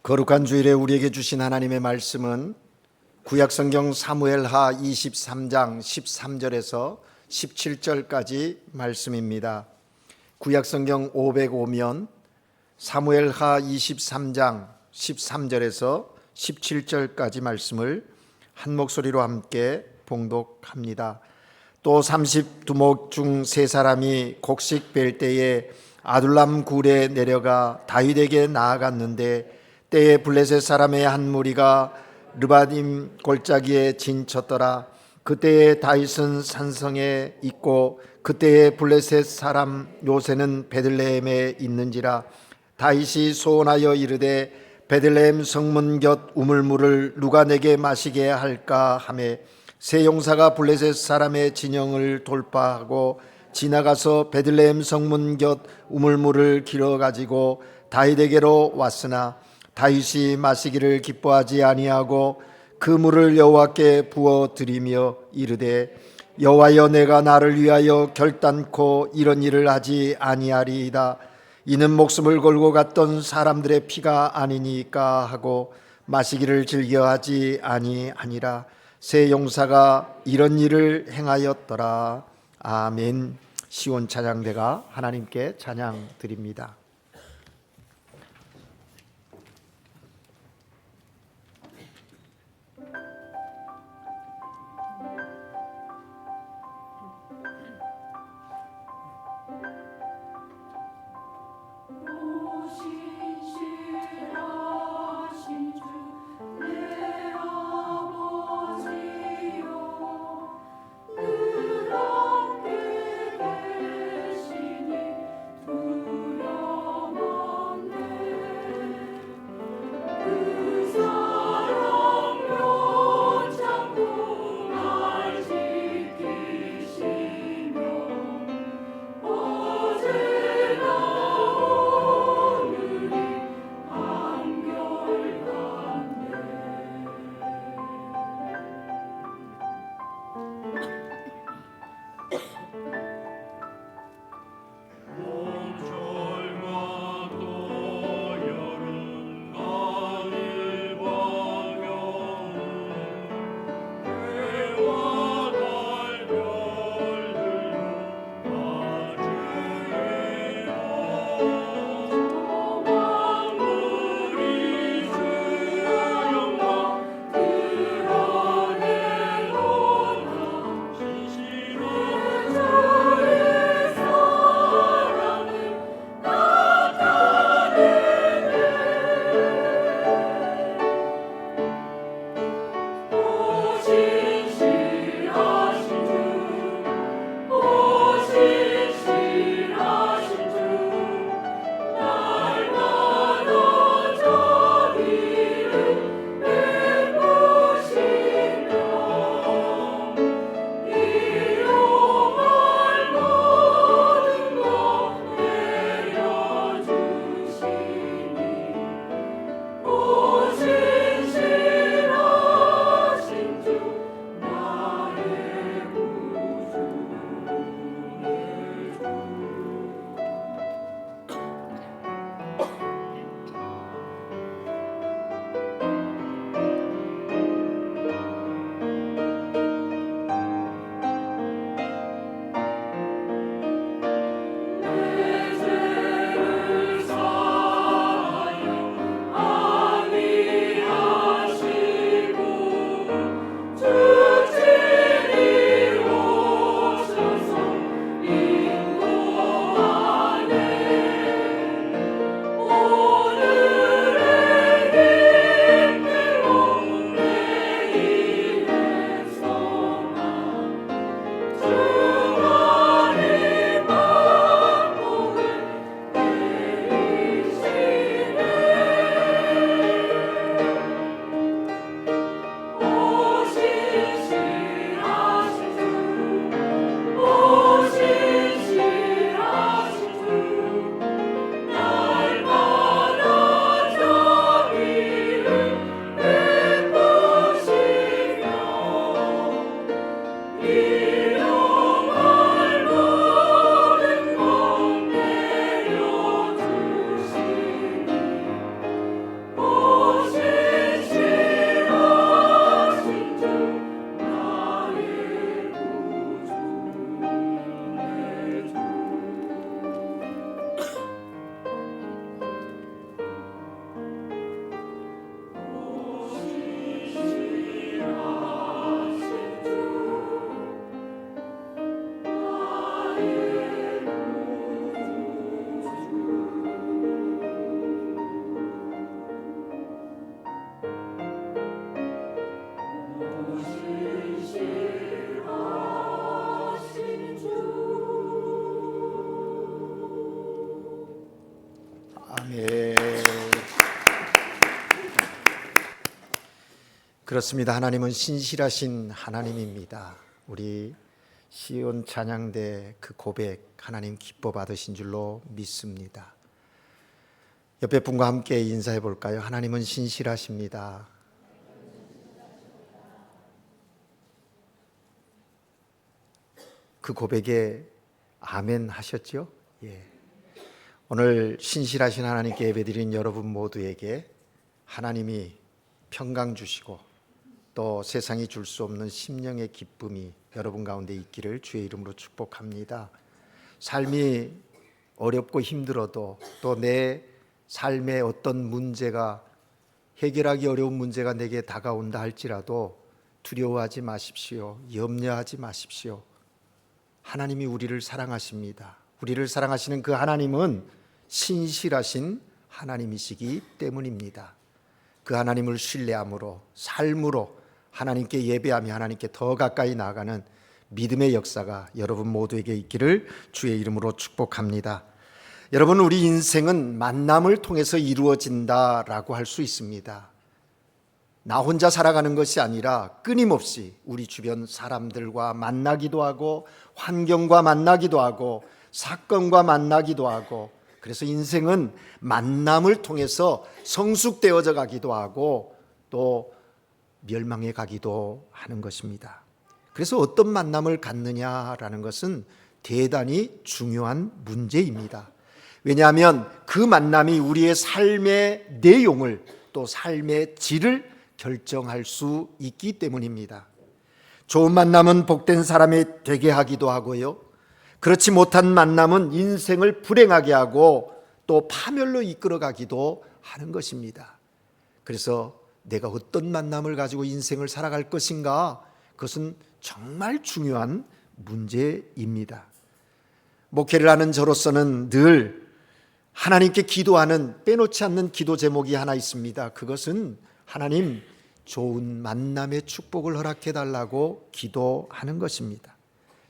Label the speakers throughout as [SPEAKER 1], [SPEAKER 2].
[SPEAKER 1] 거룩한 주일에 우리에게 주신 하나님의 말씀은 구약성경 사무엘하 23장 13절에서 17절까지 말씀입니다. 구약성경 505면 사무엘하 23장 13절에서 17절까지 말씀을 한 목소리로 함께 봉독합니다. 또 30두목 중 세 사람이 곡식 벨 때에 아둘람 굴에 내려가 다윗에게 나아갔는데 때에 블레셋 사람의 한 무리가 르바딤 골짜기에 진쳤더라. 그때에 다윗은 산성에 있고 그때에 블레셋 사람 요새는 베들레헴에 있는지라. 다윗이 소원하여 이르되 베들레헴 성문 곁 우물물을 누가 내게 마시게 할까 하매 세 용사가 블레셋 사람의 진영을 돌파하고 지나가서 베들레헴 성문 곁 우물물을 길어 가지고 다윗에게로 왔으나 다윗이 마시기를 기뻐하지 아니하고 그 물을 여호와께 부어 드리며 이르되 여호와여, 내가 나를 위하여 결단코 이런 일을 하지 아니하리이다. 이는 목숨을 걸고 갔던 사람들의 피가 아니니까 하고 마시기를 즐겨하지 아니하니라. 세 용사가 이런 일을 행하였더라. 아멘. 시온 찬양대가 하나님께 찬양 드립니다.
[SPEAKER 2] 늘 함께 계시니 두려워
[SPEAKER 1] 그렇습니다. 하나님은 신실하신 하나님입니다. 우리 시온 찬양대 그 고백 하나님 기뻐 받으신 줄로 믿습니다. 옆에 분과 함께 인사해 볼까요? 하나님은 신실하십니다. 그 고백에 아멘 하셨죠? 예. 오늘 신실하신 하나님께 예배드린 여러분 모두에게 하나님이 평강 주시고 또 세상이 줄 수 없는 심령의 기쁨이 여러분 가운데 있기를 주의 이름으로 축복합니다. 삶이 어렵고 힘들어도 또 내 삶의 어떤 문제가 해결하기 어려운 문제가 내게 다가온다 할지라도 두려워하지 마십시오. 염려하지 마십시오. 하나님이 우리를 사랑하십니다. 우리를 사랑하시는 그 하나님은 신실하신 하나님이시기 때문입니다. 그 하나님을 신뢰함으로 삶으로 하나님께 예배하며 하나님께 더 가까이 나아가는 믿음의 역사가 여러분 모두에게 있기를 주의 이름으로 축복합니다. 여러분, 우리 인생은 만남을 통해서 이루어진다라고 할 수 있습니다. 나 혼자 살아가는 것이 아니라 끊임없이 우리 주변 사람들과 만나기도 하고 환경과 만나기도 하고 사건과 만나기도 하고, 그래서 인생은 만남을 통해서 성숙되어져 가기도 하고 또 멸망해 가기도 하는 것입니다. 그래서 어떤 만남을 갖느냐라는 것은 대단히 중요한 문제입니다. 왜냐하면 그 만남이 우리의 삶의 내용을 또 삶의 질을 결정할 수 있기 때문입니다. 좋은 만남은 복된 사람이 되게 하기도 하고요, 그렇지 못한 만남은 인생을 불행하게 하고 또 파멸로 이끌어가기도 하는 것입니다. 그래서 내가 어떤 만남을 가지고 인생을 살아갈 것인가, 그것은 정말 중요한 문제입니다. 목회를 하는 저로서는 늘 하나님께 기도하는, 빼놓지 않는 기도 제목이 하나 있습니다. 그것은 하나님, 좋은 만남의 축복을 허락해 달라고 기도하는 것입니다.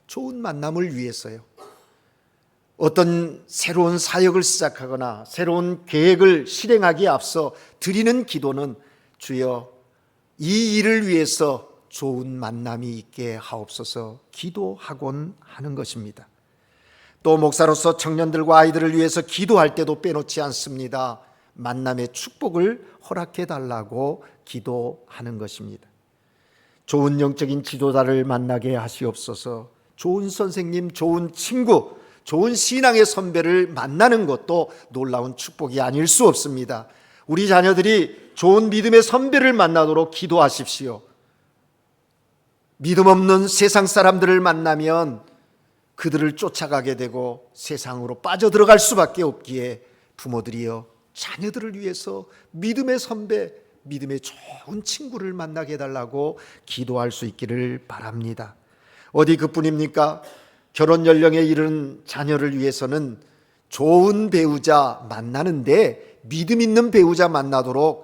[SPEAKER 1] 좋은 만남을 위해서요. 어떤 새로운 사역을 시작하거나 새로운 계획을 실행하기에 앞서 드리는 기도는 주여, 이 일을 위해서 좋은 만남이 있게 하옵소서 기도하곤 하는 것입니다. 또 목사로서 청년들과 아이들을 위해서 기도할 때도 빼놓지 않습니다. 만남의 축복을 허락해 달라고 기도하는 것입니다. 좋은 영적인 지도자를 만나게 하시옵소서. 좋은 선생님, 좋은 친구, 좋은 신앙의 선배를 만나는 것도 놀라운 축복이 아닐 수 없습니다. 우리 자녀들이 좋은 믿음의 선배를 만나도록 기도하십시오. 믿음 없는 세상 사람들을 만나면 그들을 쫓아가게 되고 세상으로 빠져들어갈 수밖에 없기에 부모들이여, 자녀들을 위해서 믿음의 선배, 믿음의 좋은 친구를 만나게 해달라고 기도할 수 있기를 바랍니다. 어디 그뿐입니까? 결혼 연령에 이른 자녀를 위해서는 좋은 배우자 만나는데 믿음 있는 배우자 만나도록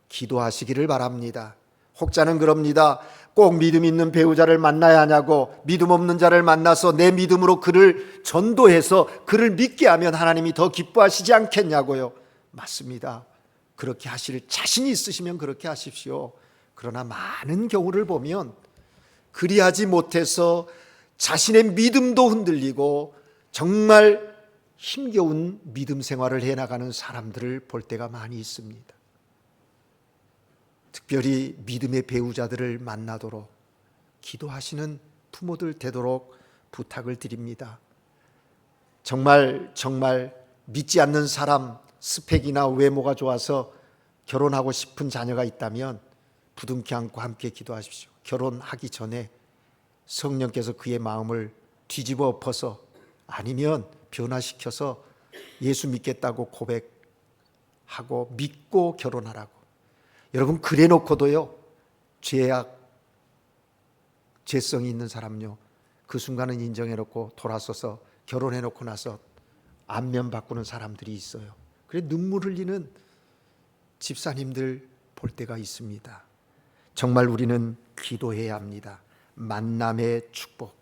[SPEAKER 1] 기도하시기를 바랍니다. 혹자는 그럽니다. 꼭 믿음 있는 배우자를 만나야 하냐고, 믿음 없는 자를 만나서 내 믿음으로 그를 전도해서 그를 믿게 하면 하나님이 더 기뻐하시지 않겠냐고요. 맞습니다. 그렇게 하실 자신이 있으시면 그렇게 하십시오. 그러나 많은 경우를 보면 그리하지 못해서 자신의 믿음도 흔들리고 정말 힘겨운 믿음 생활을 해나가는 사람들을 볼 때가 많이 있습니다. 특별히 믿음의 배우자들을 만나도록 기도하시는 부모들 되도록 부탁을 드립니다. 정말 믿지 않는 사람, 스펙이나 외모가 좋아서 결혼하고 싶은 자녀가 있다면 부둥켜 안고 함께 기도하십시오. 결혼하기 전에 성령께서 그의 마음을 뒤집어 엎어서, 아니면 변화시켜서 예수 믿겠다고 고백하고 믿고 결혼하라고. 여러분, 그래 놓고도요, 죄성이 있는 사람요, 그 순간은 인정해 놓고 돌아서서 결혼해 놓고 나서 안면 바꾸는 사람들이 있어요. 그래 눈물 흘리는 집사님들 볼 때가 있습니다. 정말 우리는 기도해야 합니다. 만남의 축복.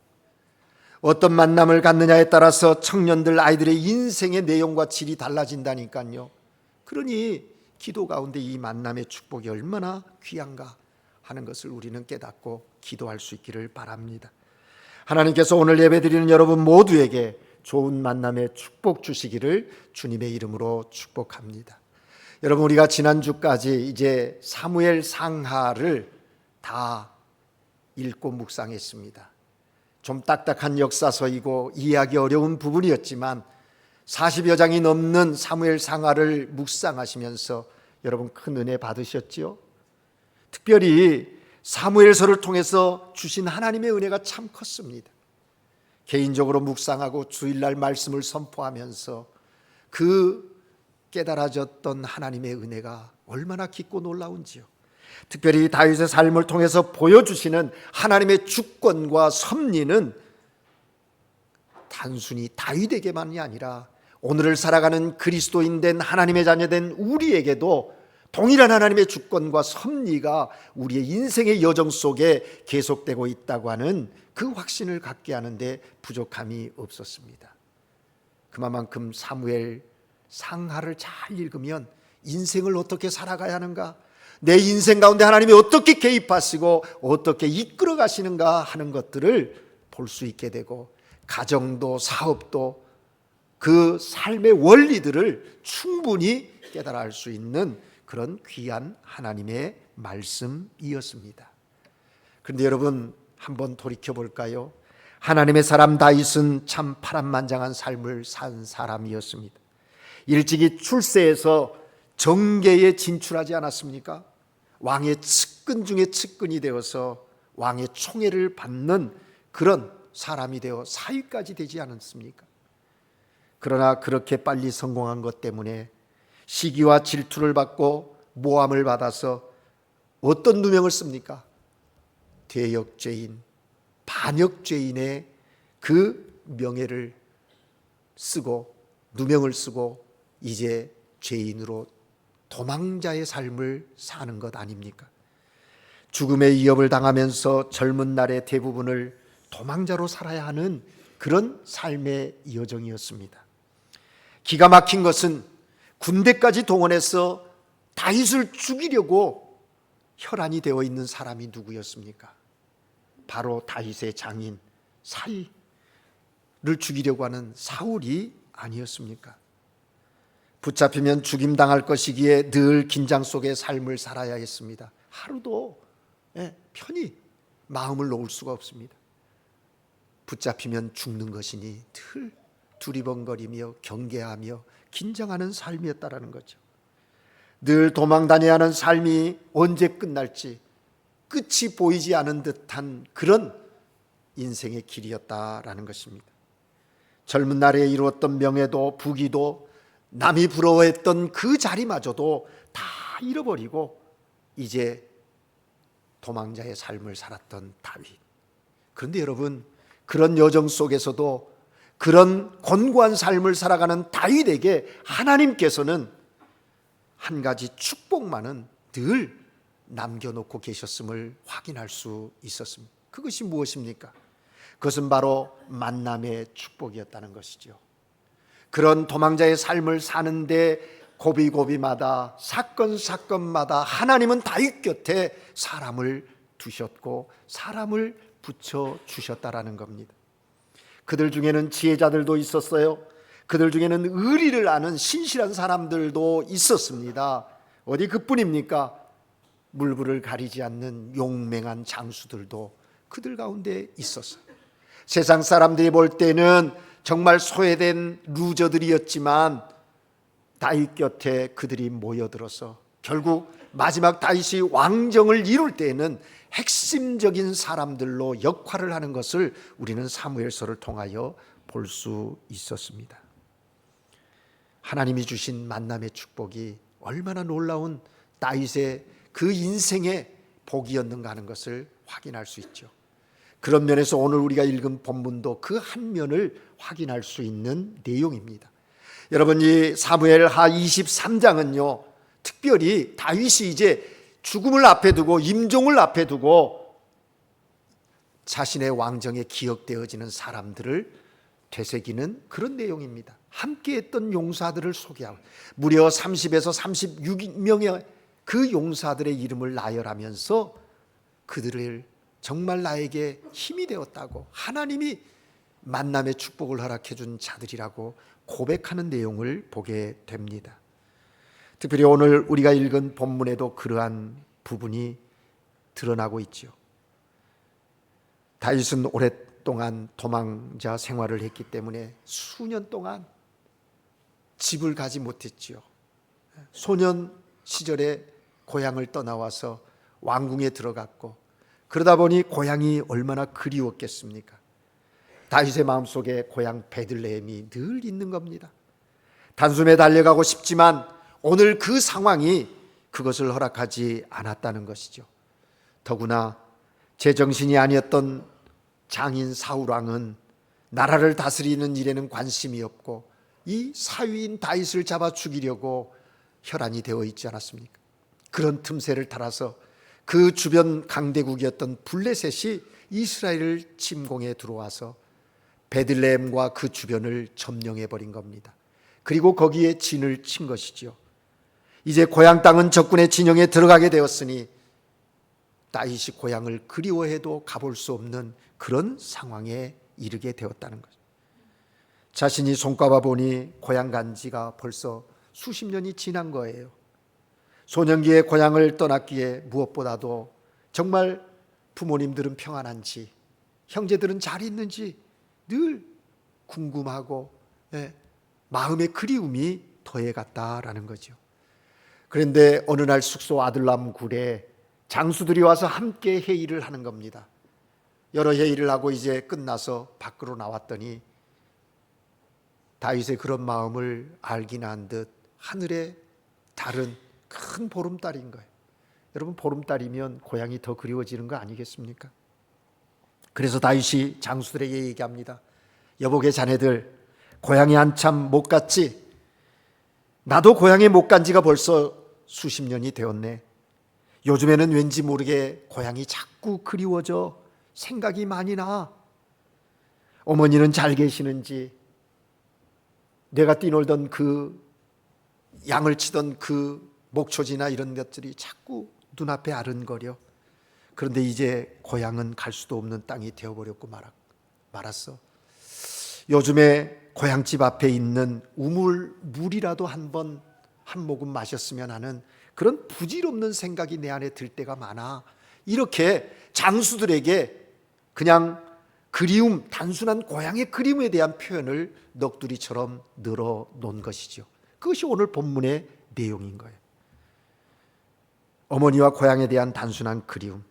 [SPEAKER 1] 어떤 만남을 갖느냐에 따라서 청년들, 아이들의 인생의 내용과 질이 달라진다니까요. 그러니 기도 가운데 이 만남의 축복이 얼마나 귀한가. 하는 것을 우리는 깨닫고 기도할 수 있기를 바랍니다. 하나님께서 오늘 예배드리는 여러분 모두에게 좋은 만남의 축복 주시기를 주님의 이름으로 축복합니다. 여러분, 우리가 지난주까지 이제 사무엘 상하를 다 읽고 묵상했습니다. 좀 딱딱한 역사서이고 이해하기 어려운 부분이었지만 40여 장이 넘는 사무엘 상하를 묵상하시면서 여러분 큰 은혜 받으셨지요? 특별히 사무엘서를 통해서 주신 하나님의 은혜가 참 컸습니다. 개인적으로 묵상하고 주일날 말씀을 선포하면서 그 깨달아졌던 하나님의 은혜가 얼마나 깊고 놀라운지요. 특별히 다윗의 삶을 통해서 보여주시는 하나님의 주권과 섭리는 단순히 다윗에게만이 아니라 오늘을 살아가는 그리스도인 된 하나님의 자녀된 우리에게도 동일한 하나님의 주권과 섭리가 우리의 인생의 여정 속에 계속되고 있다고 하는 그 확신을 갖게 하는데 부족함이 없었습니다. 그만큼 사무엘 상하를 잘 읽으면 인생을 어떻게 살아가야 하는가, 내 인생 가운데 하나님이 어떻게 개입하시고 어떻게 이끌어 가시는가 하는 것들을 볼 수 있게 되고, 가정도 사업도 그 삶의 원리들을 충분히 깨달아 알 수 있는 그런 귀한 하나님의 말씀이었습니다. 그런데 여러분, 한번 돌이켜 볼까요? 하나님의 사람 다윗은 참 파란만장한 삶을 산 사람이었습니다. 일찍이 출세해서 정계에 진출하지 않았습니까? 왕의 측근 중에 측근이 되어서 왕의 총애를 받는 그런 사람이 되어 사위까지 되지 않았습니까? 그러나 그렇게 빨리 성공한 것 때문에 시기와 질투를 받고 모함을 받아서 어떤 누명을 씁니까? 대역죄인, 반역죄인의 그 명예를 쓰고 누명을 쓰고 이제 죄인으로 도망자의 삶을 사는 것 아닙니까? 죽음의 위협을 당하면서 젊은 날의 대부분을 도망자로 살아야 하는 그런 삶의 여정이었습니다. 기가 막힌 것은 군대까지 동원해서 다윗을 죽이려고 혈안이 되어 있는 사람이 누구였습니까? 바로 다윗의 장인 사이를 죽이려고 하는 사울이 아니었습니까? 붙잡히면 죽임당할 것이기에 늘 긴장 속의 삶을 살아야 했습니다. 하루도 편히 마음을 놓을 수가 없습니다. 붙잡히면 죽는 것이니 늘 두리번거리며 경계하며 긴장하는 삶이었다라는 거죠. 늘 도망 다녀야 하는 삶이 언제 끝날지 끝이 보이지 않은 듯한 그런 인생의 길이었다라는 것입니다. 젊은 날에 이루었던 명예도 부귀도 남이 부러워했던 그 자리마저도 다 잃어버리고 이제 도망자의 삶을 살았던 다윗. 그런데 여러분, 그런 여정 속에서도 그런 곤고한 삶을 살아가는 다윗에게 하나님께서는 한 가지 축복만은 늘 남겨놓고 계셨음을 확인할 수 있었습니다. 그것이 무엇입니까? 그것은 바로 만남의 축복이었다는 것이죠. 그런 도망자의 삶을 사는데 고비고비마다 사건마다 하나님은 다윗 곁에 사람을 두셨고 사람을 붙여주셨다라는 겁니다. 그들 중에는 지혜자들도 있었어요. 그들 중에는 의리를 아는 신실한 사람들도 있었습니다. 어디 그뿐입니까? 물불을 가리지 않는 용맹한 장수들도 그들 가운데 있었어요. 세상 사람들이 볼 때는 정말 소외된 루저들이었지만 다윗 곁에 그들이 모여들어서 결국 마지막 다윗이 왕정을 이룰 때에는 핵심적인 사람들로 역할을 하는 것을 우리는 사무엘서를 통하여 볼 수 있었습니다. 하나님이 주신 만남의 축복이 얼마나 놀라운 다윗의 그 인생의 복이었는가 하는 것을 확인할 수 있죠. 그런 면에서 오늘 우리가 읽은 본문도 그 한 면을 확인할 수 있는 내용입니다. 여러분, 이 사무엘하 23장은요 특별히 다윗이 이제 죽음을 앞에 두고 임종을 앞에 두고 자신의 왕정에 기억되어지는 사람들을 되새기는 그런 내용입니다. 함께했던 용사들을 소개하고 무려 30에서 36명의 그 용사들의 이름을 나열하면서 그들을 정말 나에게 힘이 되었다고, 하나님이 만남의 축복을 허락해 준 자들이라고 고백하는 내용을 보게 됩니다. 특별히 오늘 우리가 읽은 본문에도 그러한 부분이 드러나고 있죠. 다윗은 오랫동안 도망자 생활을 했기 때문에 수년 동안 집을 가지 못했지요. 소년 시절에 고향을 떠나와서 왕궁에 들어갔고, 그러다 보니 고향이 얼마나 그리웠겠습니까? 다윗의 마음속에 고향 베들레헴이 늘 있는 겁니다. 단숨에 달려가고 싶지만 오늘 그 상황이 그것을 허락하지 않았다는 것이죠. 더구나 제정신이 아니었던 장인 사울왕은 나라를 다스리는 일에는 관심이 없고 이 사위인 다윗을 잡아 죽이려고 혈안이 되어 있지 않았습니까? 그런 틈새를 타라서 그 주변 강대국이었던 블레셋이 이스라엘을 침공해 들어와서 베들레헴과 그 주변을 점령해 버린 겁니다. 그리고 거기에 진을 친 것이죠. 이제 고향 땅은 적군의 진영에 들어가게 되었으니 다윗이 고향을 그리워해도 가볼 수 없는 그런 상황에 이르게 되었다는 거죠. 자신이 손꼽아 보니 고향 간 지가 벌써 수십 년이 지난 거예요. 소년기에 고향을 떠났기에 무엇보다도 정말 부모님들은 평안한지, 형제들은 잘 있는지 늘 궁금하고 마음의 그리움이 더해갔다라는 거죠. 그런데 어느 날 숙소 아둘람 굴에 장수들이 와서 함께 회의를 하는 겁니다. 여러 회의를 하고 이제 끝나서 밖으로 나왔더니 다윗의 그런 마음을 알기나 한 듯 하늘에 달은 큰 보름달인 거예요. 여러분, 보름달이면 고향이 더 그리워지는 거 아니겠습니까? 그래서 다윗이 장수들에게 얘기합니다. 여보게 자네들, 고향에 한참 못 갔지? 나도 고향에 못 간 지가 벌써 수십 년이 되었네. 요즘에는 왠지 모르게 고향이 자꾸 그리워져 생각이 많이 나. 어머니는 잘 계시는지, 내가 뛰놀던 그 양을 치던 그 목초지나 이런 것들이 자꾸 눈앞에 아른거려. 그런데 이제 고향은 갈 수도 없는 땅이 되어버렸고 말았어. 요즘에 고향집 앞에 있는 우물물이라도 한 모금 마셨으면 하는 그런 부질없는 생각이 내 안에 들 때가 많아. 이렇게 장수들에게 그냥 그리움, 단순한 고향의 그리움에 대한 표현을 넋두리처럼 늘어놓은 것이죠. 그것이 오늘 본문의 내용인 거예요. 어머니와 고향에 대한 단순한 그리움,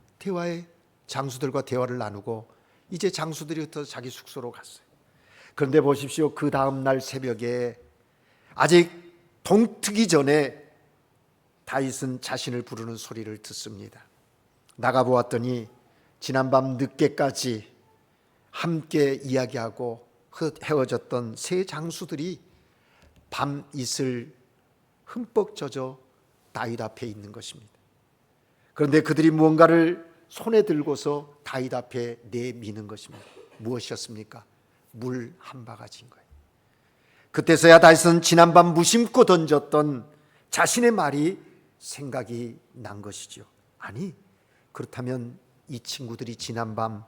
[SPEAKER 1] 장수들과 대화를 나누고 이제 장수들이 자기 숙소로 갔어요. 그런데 보십시오. 그 다음 날 새벽에 아직 동트기 전에 다윗은 자신을 부르는 소리를 듣습니다. 나가보았더니 지난밤 늦게까지 함께 이야기하고 헤어졌던 세 장수들이 밤이슬 흠뻑 젖어 다윗 앞에 있는 것입니다. 그런데 그들이 무언가를 손에 들고서 다윗 앞에 내미는 것입니다. 무엇이었습니까? 물 한 바가지인 거예요. 그때서야 다윗은 지난밤 무심코 던졌던 자신의 말이 생각이 난 것이죠. 아니, 그렇다면 이 친구들이 지난밤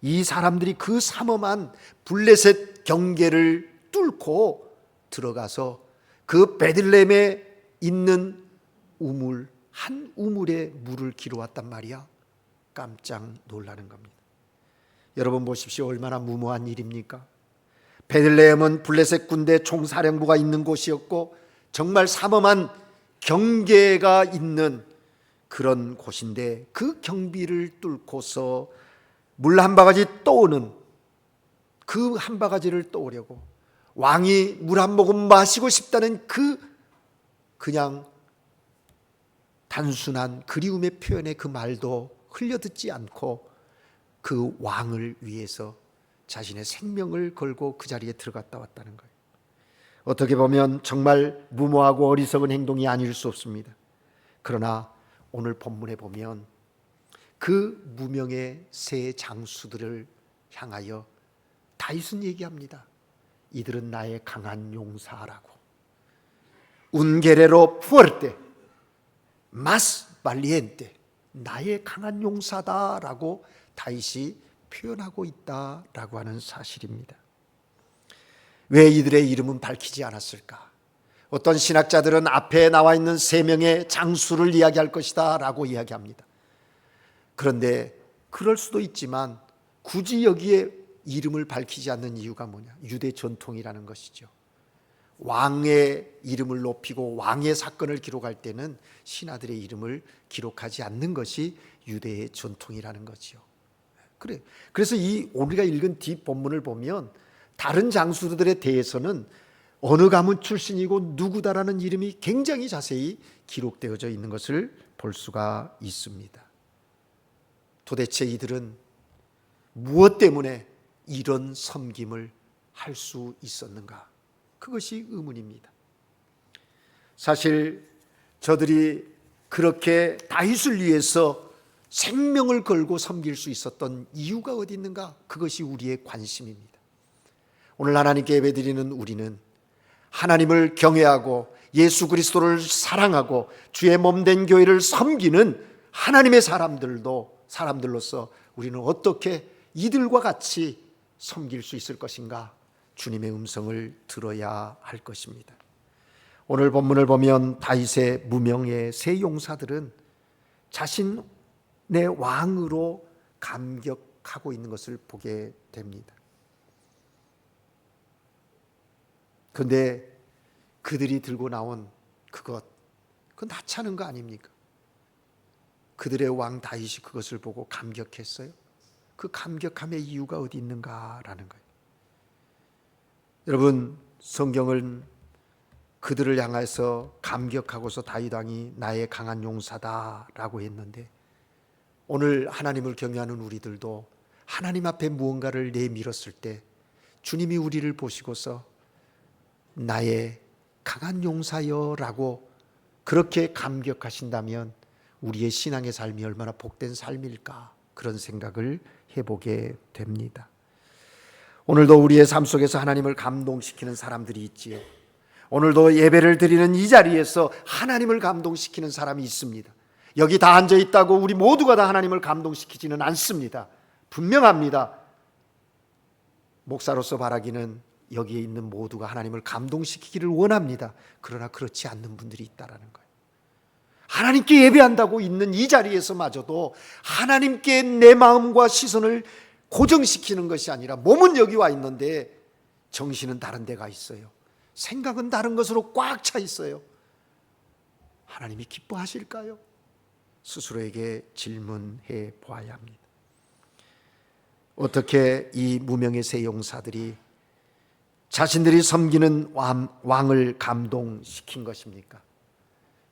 [SPEAKER 1] 이 사람들이 그 삼엄한 블레셋 경계를 뚫고 들어가서 그 베들레헴에 있는 우물, 한 우물에 물을 기르왔단 말이야. 깜짝 놀라는 겁니다. 여러분 보십시오. 얼마나 무모한 일입니까? 베들레헴은 블레셋 군대 총사령부가 있는 곳이었고 정말 삼엄한 경계가 있는 그런 곳인데 그 경비를 뚫고서 물 한 바가지 떠오는 그 한 바가지를 떠오려고 왕이 물 한 모금 마시고 싶다는 그냥 단순한 그리움의 표현의 그 말도 흘려듣지 않고 그 왕을 위해서 자신의 생명을 걸고 그 자리에 들어갔다 왔다는 거예요. 어떻게 보면 정말 무모하고 어리석은 행동이 아닐 수 없습니다. 그러나 오늘 본문에 보면 그 무명의 세 장수들을 향하여 다윗은 얘기합니다. 이들은 나의 강한 용사라고. Un guerrero fuerte, más valiente. 나의 강한 용사다라고 다윗이 표현하고 있다라고 하는 사실입니다. 왜 이들의 이름은 밝히지 않았을까? 어떤 신학자들은 앞에 나와 있는 세 명의 장수를 이야기할 것이다 라고 이야기합니다. 그런데 그럴 수도 있지만 굳이 여기에 이름을 밝히지 않는 이유가 뭐냐? 유대 전통이라는 것이죠. 왕의 이름을 높이고 왕의 사건을 기록할 때는 신하들의 이름을 기록하지 않는 것이 유대의 전통이라는 거죠. 그래서 이 우리가 읽은 뒷본문을 보면 다른 장수들에 대해서는 어느 가문 출신이고 누구다라는 이름이 굉장히 자세히 기록되어져 있는 것을 볼 수가 있습니다. 도대체 이들은 무엇 때문에 이런 섬김을 할 수 있었는가? 그것이 의문입니다. 사실 저들이 그렇게 다윗을 위해서 생명을 걸고 섬길 수 있었던 이유가 어디 있는가? 그것이 우리의 관심입니다. 오늘 하나님께 예배드리는 우리는 하나님을 경외하고 예수 그리스도를 사랑하고 주의 몸된 교회를 섬기는 하나님의 사람들로서 우리는 어떻게 이들과 같이 섬길 수 있을 것인가? 주님의 음성을 들어야 할 것입니다. 오늘 본문을 보면 다윗의 무명의 세 용사들은 자신의 왕으로 감격하고 있는 것을 보게 됩니다. 그런데 그들이 들고 나온 그건 하찮은 거 아닙니까? 그들의 왕 다윗이 그것을 보고 감격했어요. 그 감격함의 이유가 어디 있는가라는 거예요. 여러분, 성경은 그들을 향해서 감격하고서 다윗 왕이 나의 강한 용사다라고 했는데, 오늘 하나님을 경외하는 우리들도 하나님 앞에 무언가를 내밀었을 때 주님이 우리를 보시고서 나의 강한 용사여라고 그렇게 감격하신다면 우리의 신앙의 삶이 얼마나 복된 삶일까, 그런 생각을 해보게 됩니다. 오늘도 우리의 삶 속에서 하나님을 감동시키는 사람들이 있지요. 오늘도 예배를 드리는 이 자리에서 하나님을 감동시키는 사람이 있습니다. 여기 다 앉아 있다고 우리 모두가 다 하나님을 감동시키지는 않습니다. 분명합니다. 목사로서 바라기는 여기에 있는 모두가 하나님을 감동시키기를 원합니다. 그러나 그렇지 않는 분들이 있다라는 거예요. 하나님께 예배한다고 있는 이 자리에서마저도 하나님께 내 마음과 시선을 고정시키는 것이 아니라 몸은 여기 와 있는데 정신은 다른 데가 있어요. 생각은 다른 것으로 꽉 차 있어요. 하나님이 기뻐하실까요? 스스로에게 질문해 보아야 합니다. 어떻게 이 무명의 세 용사들이 자신들이 섬기는 왕을 감동시킨 것입니까?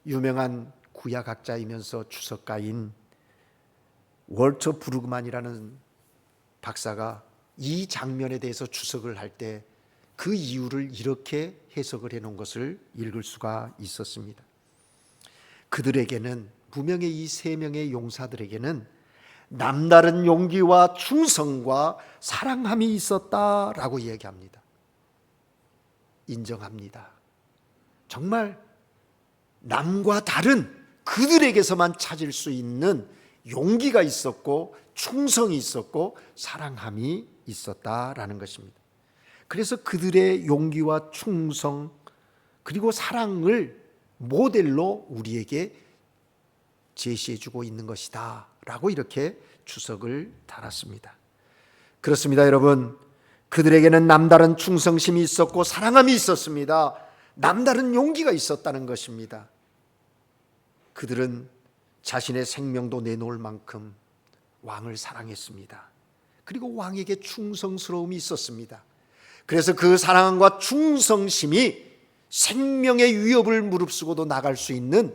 [SPEAKER 1] 유명한 구약학자이면서 주석가인 월터 브루그만이라는 박사가 이 장면에 대해서 주석을 할 때 그 이유를 이렇게 해석을 해놓은 것을 읽을 수가 있었습니다. 그들에게는, 무명의 이 세 명의 용사들에게는 남다른 용기와 충성과 사랑함이 있었다라고 이야기합니다. 인정합니다. 정말 남과 다른 그들에게서만 찾을 수 있는 용기가 있었고 충성이 있었고 사랑함이 있었다라는 것입니다. 그래서 그들의 용기와 충성 그리고 사랑을 모델로 우리에게 제시해주고 있는 것이다 라고 이렇게 주석을 달았습니다. 그렇습니다, 여러분. 그들에게는 남다른 충성심이 있었고 사랑함이 있었습니다. 남다른 용기가 있었다는 것입니다. 그들은 자신의 생명도 내놓을 만큼 왕을 사랑했습니다. 그리고 왕에게 충성스러움이 있었습니다. 그래서 그 사랑과 충성심이 생명의 위협을 무릅쓰고도 나갈 수 있는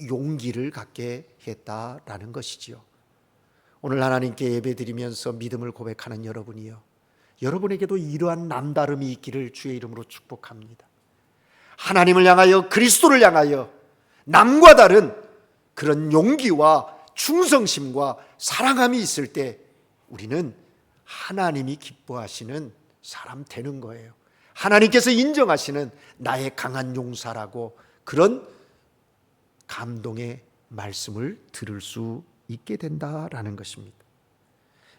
[SPEAKER 1] 용기를 갖게 했다라는 것이지요. 오늘 하나님께 예배드리면서 믿음을 고백하는 여러분이요, 여러분에게도 이러한 남다름이 있기를 주의 이름으로 축복합니다. 하나님을 향하여, 그리스도를 향하여 남과 다른 그런 용기와 충성심과 사랑함이 있을 때 우리는 하나님이 기뻐하시는 사람 되는 거예요. 하나님께서 인정하시는 나의 강한 용사라고 그런 감동의 말씀을 들을 수 있게 된다라는 것입니다.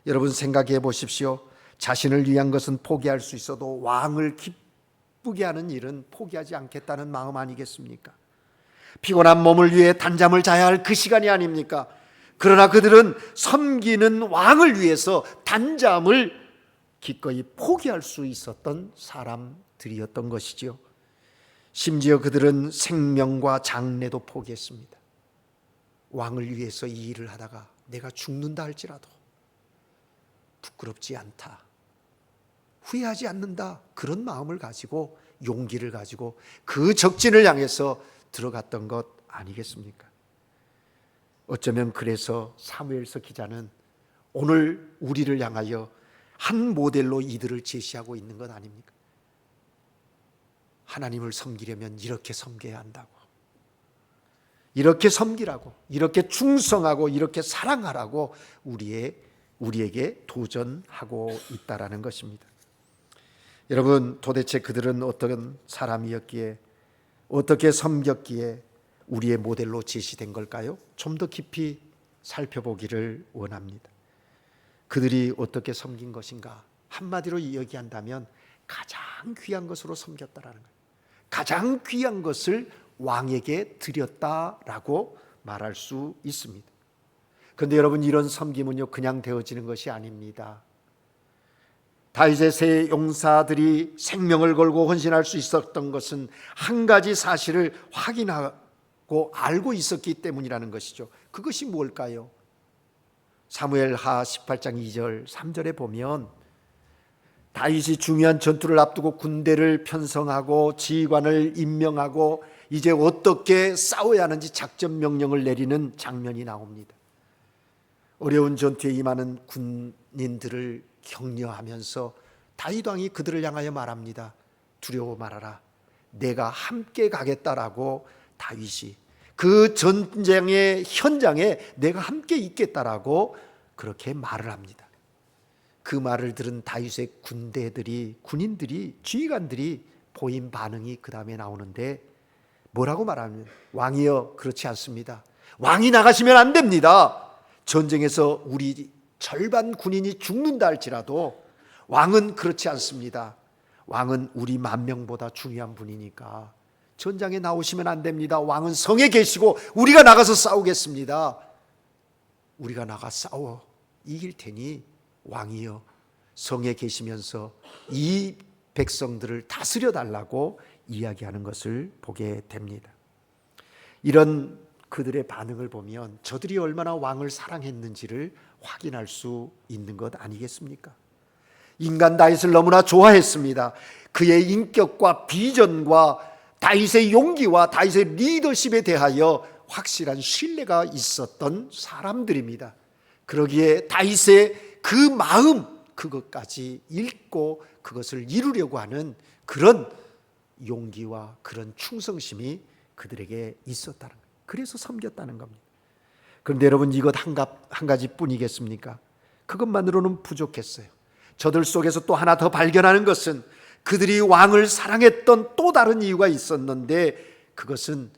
[SPEAKER 1] 여러분 생각해 보십시오. 자신을 위한 것은 포기할 수 있어도 왕을 기쁘게 하는 일은 포기하지 않겠다는 마음 아니겠습니까? 피곤한 몸을 위해 단잠을 자야 할 그 시간이 아닙니까? 그러나 그들은 섬기는 왕을 위해서 단잠을 기꺼이 포기할 수 있었던 사람들이었던 것이지요. 심지어 그들은 생명과 장래도 포기했습니다. 왕을 위해서 이 일을 하다가 내가 죽는다 할지라도 부끄럽지 않다, 후회하지 않는다, 그런 마음을 가지고 용기를 가지고 그 적진을 향해서 들어갔던 것 아니겠습니까? 어쩌면 그래서 사무엘서 기자는 오늘 우리를 향하여 한 모델로 이들을 제시하고 있는 것 아닙니까? 하나님을 섬기려면 이렇게 섬겨야 한다고, 이렇게 섬기라고, 이렇게 충성하고 이렇게 사랑하라고 우리에게 도전하고 있다라는 것입니다. 여러분, 도대체 그들은 어떤 사람이었기에, 어떻게 섬겼기에 우리의 모델로 제시된 걸까요? 좀 더 깊이 살펴보기를 원합니다. 그들이 어떻게 섬긴 것인가? 한마디로 얘기한다면 가장 귀한 것으로 섬겼다라는 거예요. 가장 귀한 것을 왕에게 드렸다라고 말할 수 있습니다. 그런데 여러분, 이런 섬김은요 그냥 되어지는 것이 아닙니다. 다윗의 세 용사들이 생명을 걸고 헌신할 수 있었던 것은 한 가지 사실을 확인하고 알고 있었기 때문이라는 것이죠. 그것이 뭘까요? 사무엘하 18장 2절 3절에 보면 다윗이 중요한 전투를 앞두고 군대를 편성하고 지휘관을 임명하고 이제 어떻게 싸워야 하는지 작전 명령을 내리는 장면이 나옵니다. 어려운 전투에 임하는 군인들을 격려하면서 다윗 왕이 그들을 향하여 말합니다. 두려워 말아라, 내가 함께 가겠다라고 다윗이 그 전쟁의 현장에 내가 함께 있겠다라고 그렇게 말을 합니다. 그 말을 들은 다윗의 군인들이, 지휘관들이 보인 반응이 그 다음에 나오는데 뭐라고 말하면, 왕이여 그렇지 않습니다. 왕이 나가시면 안 됩니다. 전쟁에서 우리 절반 군인이 죽는다 할지라도 왕은 그렇지 않습니다. 왕은 우리 10,000명보다 중요한 분이니까 전장에 나오시면 안 됩니다. 왕은 성에 계시고 우리가 나가서 싸우겠습니다. 우리가 나가 싸워 이길 테니 왕이여 성에 계시면서 이 백성들을 다스려 달라고 이야기하는 것을 보게 됩니다. 이런 그들의 반응을 보면 저들이 얼마나 왕을 사랑했는지를 확인할 수 있는 것 아니겠습니까? 인간 다윗을 너무나 좋아했습니다. 그의 인격과 비전과 다윗의 용기와 다윗의 리더십에 대하여 확실한 신뢰가 있었던 사람들입니다. 그러기에 다윗의 그 마음, 그것까지 읽고 그것을 이루려고 하는 그런 용기와 그런 충성심이 그들에게 있었다는 거예요. 그래서 섬겼다는 겁니다. 그런데 여러분, 이것 한 가지뿐이겠습니까? 그것만으로는 부족했어요. 저들 속에서 또 하나 더 발견하는 것은 그들이 왕을 사랑했던 또 다른 이유가 있었는데, 그것은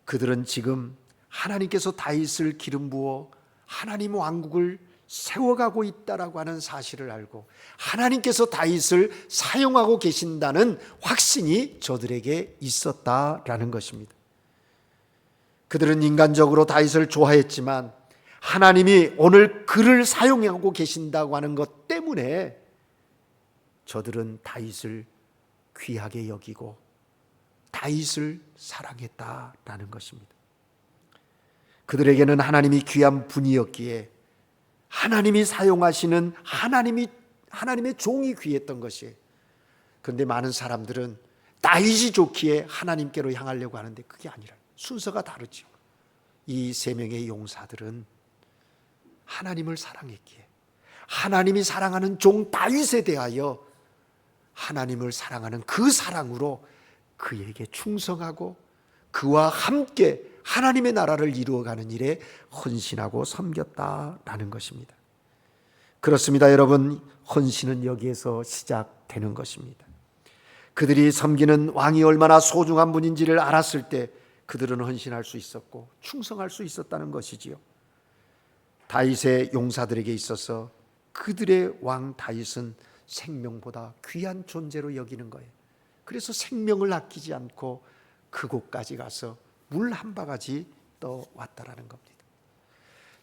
[SPEAKER 1] 그들은 지금 하나님께서 다윗을 기름 부어 하나님 왕국을 세워가고 있다라고 하는 사실을 알고 하나님께서 다윗을 사용하고 계신다는 확신이 저들에게 있었다라는 것입니다. 그들은 인간적으로 다윗을 좋아했지만 하나님이 오늘 그를 사용하고 계신다고 하는 것 때문에 저들은 다윗을 귀하게 여기고 다윗을 사랑했다라는 것입니다. 그들에게는 하나님이 귀한 분이었기에 하나님이 사용하시는 하나님의 종이 귀했던 것이에요. 그런데 많은 사람들은 다윗이 좋기에 하나님께로 향하려고 하는데 그게 아니라 순서가 다르죠. 이 세 명의 용사들은 하나님을 사랑했기에 하나님이 사랑하는 종 다윗에 대하여 하나님을 사랑하는 그 사랑으로 그에게 충성하고 그와 함께 하나님의 나라를 이루어가는 일에 헌신하고 섬겼다라는 것입니다. 그렇습니다, 여러분. 헌신은 여기에서 시작되는 것입니다. 그들이 섬기는 왕이 얼마나 소중한 분인지를 알았을 때 그들은 헌신할 수 있었고 충성할 수 있었다는 것이지요. 다윗의 용사들에게 있어서 그들의 왕 다윗은 생명보다 귀한 존재로 여기는 거예요. 그래서 생명을 아끼지 않고 그곳까지 가서 물 한 바가지 떠왔다라는 겁니다.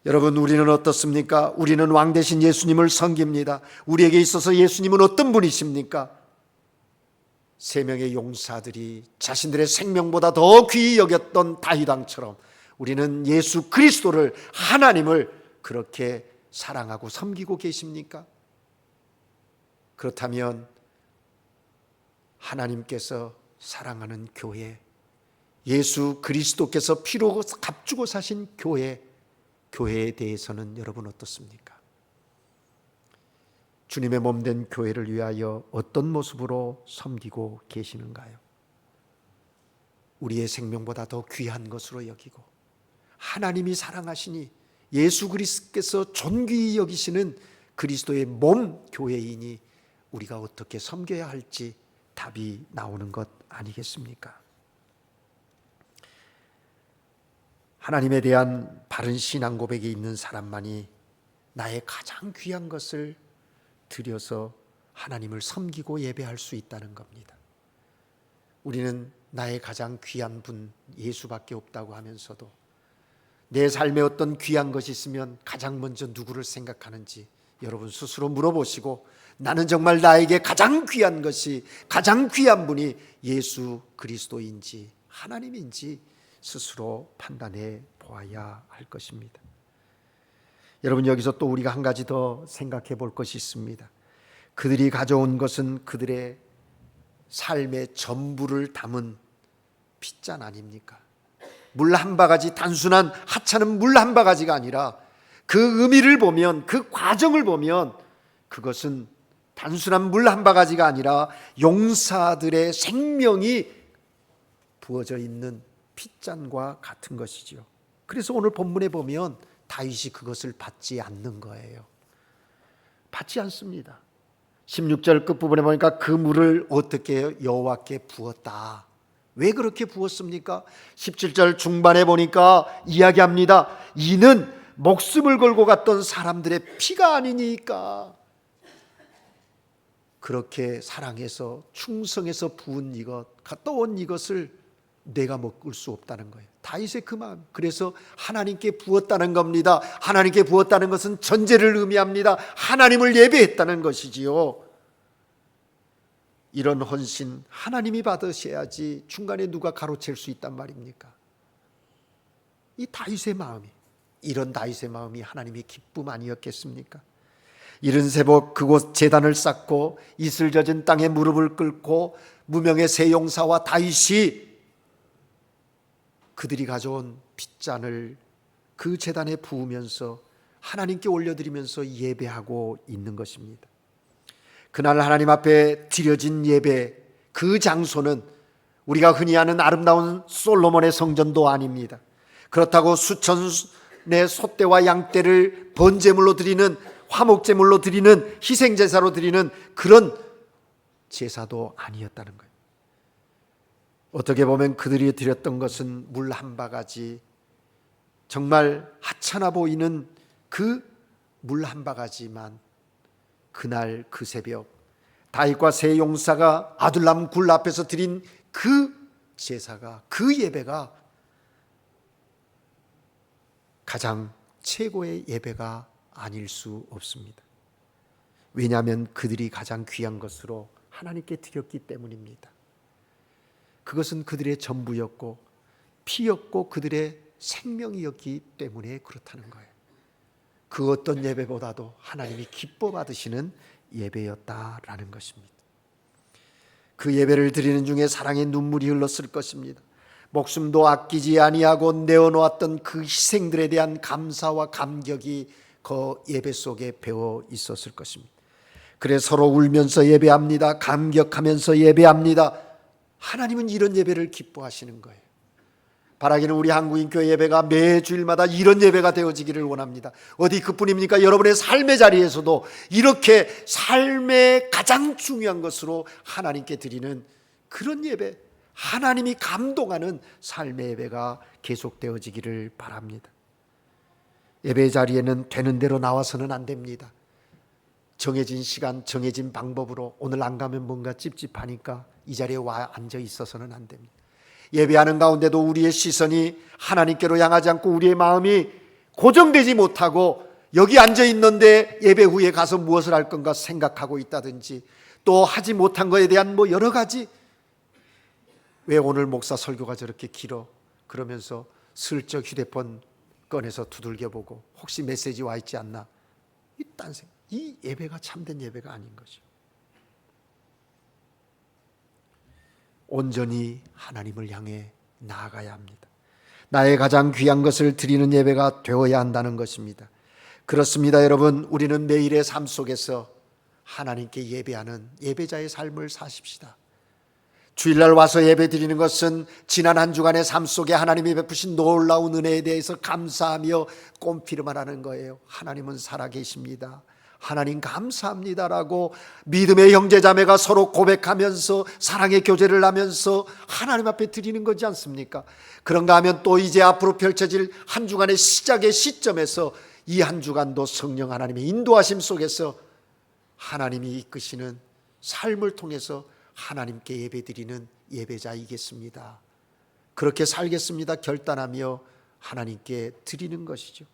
[SPEAKER 1] 여러분, 우리는 어떻습니까? 우리는 왕 대신 예수님을 섬깁니다. 우리에게 있어서 예수님은 어떤 분이십니까? 세 명의 용사들이 자신들의 생명보다 더 귀히 여겼던 다윗 왕처럼 우리는 예수 그리스도를, 하나님을 그렇게 사랑하고 섬기고 계십니까? 그렇다면 하나님께서 사랑하는 교회, 예수 그리스도께서 피로 값주고 사신 교회에 대해서는 여러분 어떻습니까? 주님의 몸된 교회를 위하여 어떤 모습으로 섬기고 계시는가요? 우리의 생명보다 더 귀한 것으로 여기고 하나님이 사랑하시니 예수 그리스도께서 존귀히 여기시는 그리스도의 몸 교회이니 우리가 어떻게 섬겨야 할지 답이 나오는 것 아니겠습니까? 하나님에 대한 바른 신앙 고백이 있는 사람만이 나의 가장 귀한 것을 드려서 하나님을 섬기고 예배할 수 있다는 겁니다. 우리는 나의 가장 귀한 분 예수밖에 없다고 하면서도 내 삶에 어떤 귀한 것이 있으면 가장 먼저 누구를 생각하는지 여러분 스스로 물어보시고, 나는 정말 나에게 가장 귀한 것이, 가장 귀한 분이 예수 그리스도인지 하나님인지 스스로 판단해 보아야 할 것입니다. 여러분, 여기서 또 우리가 한 가지 더 생각해 볼 것이 있습니다. 그들이 가져온 것은 그들의 삶의 전부를 담은 핏잔 아닙니까? 물 한 바가지, 단순한 하찮은 물 한 바가지가 아니라 그 의미를 보면, 그 과정을 보면 그것은 단순한 물 한 바가지가 아니라 용사들의 생명이 부어져 있는 핏잔과 같은 것이지요. 그래서 오늘 본문에 보면 다윗이 그것을 받지 않는 거예요. 받지 않습니다. 16절 끝부분에 보니까 그 물을 어떻게 해요? 여호와께 부었다. 왜 그렇게 부었습니까? 17절 중반에 보니까 이야기합니다. 이는 목숨을 걸고 갔던 사람들의 피가 아니니까. 그렇게 사랑해서 충성해서 부은 이것, 갔다 온 이것을 내가 먹을 수 없다는 거예요. 다윗의 그 마음. 그래서 하나님께 부었다는 겁니다. 하나님께 부었다는 것은 전제를 의미합니다. 하나님을 예배했다는 것이지요. 이런 헌신 하나님이 받으셔야지 중간에 누가 가로챌 수 있단 말입니까? 이 다윗의 마음이, 이런 다윗의 마음이 하나님의 기쁨 아니었겠습니까? 이른 새벽 그곳 제단을 쌓고 이슬 젖은 땅에 무릎을 꿇고 무명의 세 용사와 다윗이 그들이 가져온 핏잔을 그 제단에 부으면서 하나님께 올려드리면서 예배하고 있는 것입니다. 그날 하나님 앞에 드려진 예배, 그 장소는 우리가 흔히 아는 아름다운 솔로몬의 성전도 아닙니다. 그렇다고 수천의 소떼와 양떼를 번제물로 드리는, 화목제물로 드리는, 희생제사로 드리는 그런 제사도 아니었다는 거예요. 어떻게 보면 그들이 드렸던 것은 물 한 바가지, 정말 하찮아 보이는 그 물 한 바가지만 그날 그 새벽 다윗과 세 용사가 아둘람 굴 앞에서 드린 그 제사가, 그 예배가 가장 최고의 예배가 아닐 수 없습니다. 왜냐하면 그들이 가장 귀한 것으로 하나님께 드렸기 때문입니다. 그것은 그들의 전부였고 피였고 그들의 생명이었기 때문에 그렇다는 거예요. 그 어떤 예배보다도 하나님이 기뻐 받으시는 예배였다라는 것입니다. 그 예배를 드리는 중에 사랑의 눈물이 흘렀을 것입니다. 목숨도 아끼지 아니하고 내어놓았던 그 희생들에 대한 감사와 감격이 그 예배 속에 배어 있었을 것입니다. 그래 서로 울면서 예배합니다. 감격하면서 예배합니다. 하나님은 이런 예배를 기뻐하시는 거예요. 바라기는 우리 한국인교회 예배가 매 주일마다 이런 예배가 되어지기를 원합니다. 어디 그뿐입니까? 여러분의 삶의 자리에서도 이렇게 삶의 가장 중요한 것으로 하나님께 드리는 그런 예배, 하나님이 감동하는 삶의 예배가 계속되어지기를 바랍니다. 예배 자리에는 되는 대로 나와서는 안 됩니다. 정해진 시간, 정해진 방법으로 오늘 안 가면 뭔가 찝찝하니까 이 자리에 와 앉아 있어서는 안 됩니다. 예배하는 가운데도 우리의 시선이 하나님께로 향하지 않고 우리의 마음이 고정되지 못하고 여기 앉아 있는데 예배 후에 가서 무엇을 할 건가 생각하고 있다든지, 또 하지 못한 것에 대한 여러 가지, 왜 오늘 목사 설교가 저렇게 길어? 그러면서 슬쩍 휴대폰 꺼내서 두들겨보고 혹시 메시지 와 있지 않나? 이딴 생각. 이 예배가 참된 예배가 아닌 거죠. 온전히 하나님을 향해 나아가야 합니다. 나의 가장 귀한 것을 드리는 예배가 되어야 한다는 것입니다. 그렇습니다, 여러분. 우리는 매일의 삶 속에서 하나님께 예배하는 예배자의 삶을 사십시다. 주일날 와서 예배 드리는 것은 지난 한 주간의 삶 속에 하나님이 베푸신 놀라운 은혜에 대해서 감사하며 꼼피르만 하는 거예요. 하나님은 살아계십니다. 하나님 감사합니다라고 믿음의 형제자매가 서로 고백하면서 사랑의 교제를 하면서 하나님 앞에 드리는 거지 않습니까? 그런가 하면 또 이제 앞으로 펼쳐질 한 주간의 시작의 시점에서 이 한 주간도 성령 하나님의 인도하심 속에서 하나님이 이끄시는 삶을 통해서 하나님께 예배드리는 예배자이겠습니다. 그렇게 살겠습니다 결단하며 하나님께 드리는 것이죠.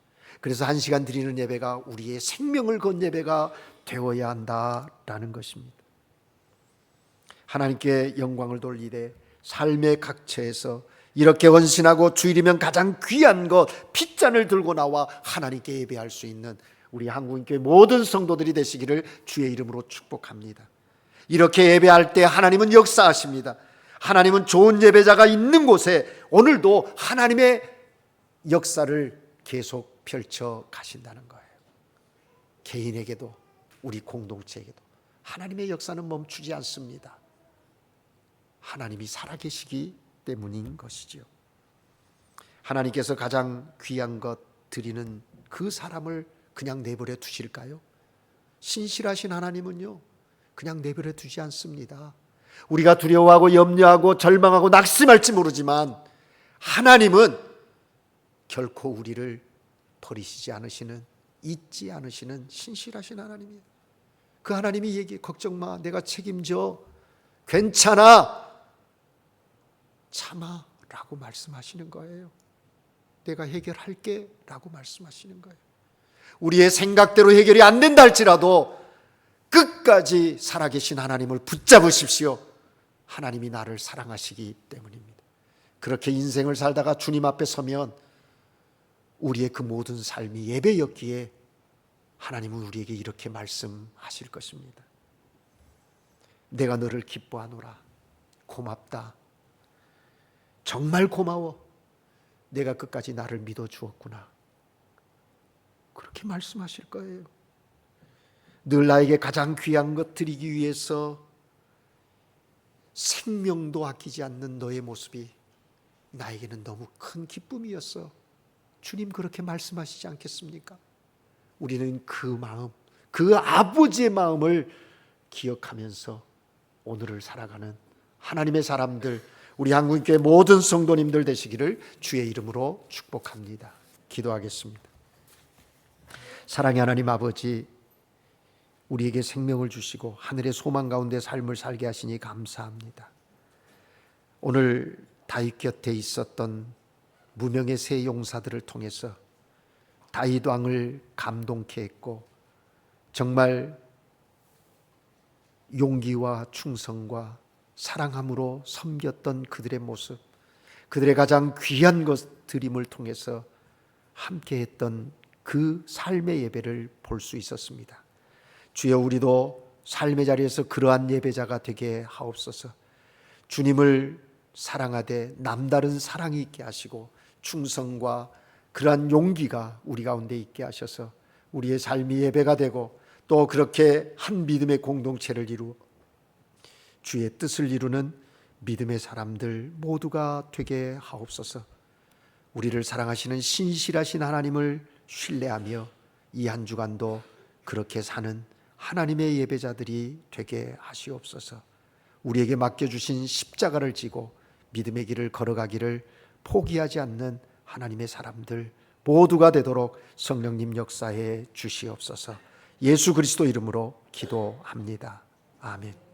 [SPEAKER 1] 그래서 한 시간 드리는 예배가 우리의 생명을 건 예배가 되어야 한다라는 것입니다. 하나님께 영광을 돌리되 삶의 각처에서 이렇게 헌신하고 주일이면 가장 귀한 것 핏잔을 들고 나와 하나님께 예배할 수 있는 우리 한국인교회 모든 성도들이 되시기를 주의 이름으로 축복합니다. 이렇게 예배할 때 하나님은 역사하십니다. 하나님은 좋은 예배자가 있는 곳에 오늘도 하나님의 역사를 계속 펼쳐 가신다는 거예요. 개인에게도 우리 공동체에게도 하나님의 역사는 멈추지 않습니다. 하나님이 살아계시기 때문인 것이죠. 하나님께서 가장 귀한 것 드리는 그 사람을 그냥 내버려 두실까요? 신실하신 하나님은요, 그냥 내버려 두지 않습니다. 우리가 두려워하고 염려하고 절망하고 낙심할지 모르지만 하나님은 결코 우리를 버리시지 않으시는, 잊지 않으시는 신실하신 하나님이에요. 그 하나님이 얘기해, 걱정 마, 내가 책임져, 괜찮아, 참아 라고 말씀하시는 거예요. 내가 해결할게 라고 말씀하시는 거예요. 우리의 생각대로 해결이 안 된다 할지라도 끝까지 살아계신 하나님을 붙잡으십시오. 하나님이 나를 사랑하시기 때문입니다. 그렇게 인생을 살다가 주님 앞에 서면 우리의 그 모든 삶이 예배였기에 하나님은 우리에게 이렇게 말씀하실 것입니다. 내가 너를 기뻐하노라. 고맙다. 정말 고마워. 내가 끝까지 나를 믿어주었구나. 그렇게 말씀하실 거예요. 늘 나에게 가장 귀한 것 드리기 위해서 생명도 아끼지 않는 너의 모습이 나에게는 너무 큰 기쁨이었어. 주님 그렇게 말씀하시지 않겠습니까? 우리는 그 마음, 그 아버지의 마음을 기억하면서 오늘을 살아가는 하나님의 사람들, 우리 한국교회 모든 성도님들 되시기를 주의 이름으로 축복합니다. 기도하겠습니다. 사랑의 하나님 아버지, 우리에게 생명을 주시고 하늘의 소망 가운데 삶을 살게 하시니 감사합니다. 오늘 다윗 곁에 있었던 무명의 세 용사들을 통해서 다윗 왕을 감동케 했고, 정말 용기와 충성과 사랑함으로 섬겼던 그들의 모습, 그들의 가장 귀한 것 드림을 통해서 함께했던 그 삶의 예배를 볼 수 있었습니다. 주여, 우리도 삶의 자리에서 그러한 예배자가 되게 하옵소서. 주님을 사랑하되 남다른 사랑이 있게 하시고 충성과 그러한 용기가 우리 가운데 있게 하셔서 우리의 삶이 예배가 되고 또 그렇게 한 믿음의 공동체를 이루어 주의 뜻을 이루는 믿음의 사람들 모두가 되게 하옵소서. 우리를 사랑하시는 신실하신 하나님을 신뢰하며 이 한 주간도 그렇게 사는 하나님의 예배자들이 되게 하시옵소서. 우리에게 맡겨주신 십자가를 지고 믿음의 길을 걸어가기를 포기하지 않는 하나님의 사람들 모두가 되도록 성령님 역사해 주시옵소서. 예수 그리스도 이름으로 기도합니다. 아멘.